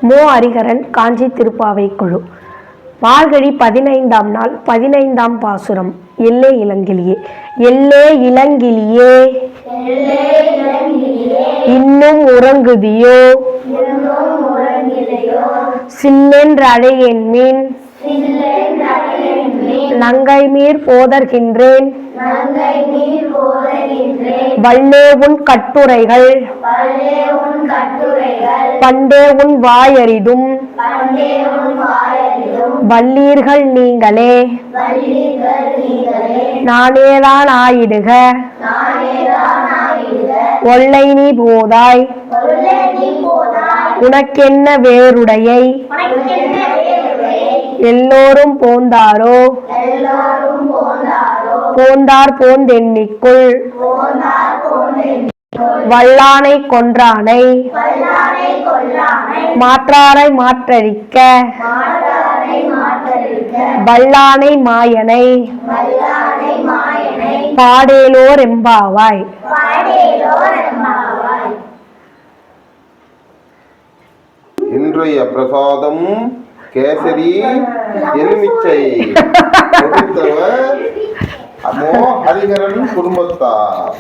மோ. ஹரிஹரன், காஞ்சி திருப்பாவை குழு. மார்கழி 15ஆம் நாள் 15ஆம் பாசுரம். எல்லே இளங்கிளியே. எல்லே இளங்கிளியே, இன்னும் உறங்குதியோ? சில்லென்றழையேன்மின் நங்கைமீர் போதர்கின்றேன். வல்லே உன் கட்டுரைகள் பண்டே உன் வாயறிதும் வல்லீர்கள் நீங்களே. நானேதான் ஆயிடுக ஒல்லை நீ போதாய். உனக்கென்ன வேறுடையை? எல்லோரும் போந்தாரோ? போந்தார் போந்தெண்ணிக்குள் வல்லானை கொன்றானை மாற்றாரை மாற்றழிக்க வல்லானை மாயனை பாடேலோர் எம்பாவாய். இன்றைய பிரசாதம் கேசரி எலுமிச்சை. மோ. ஹரிஹரன் குடும்பத்தார்.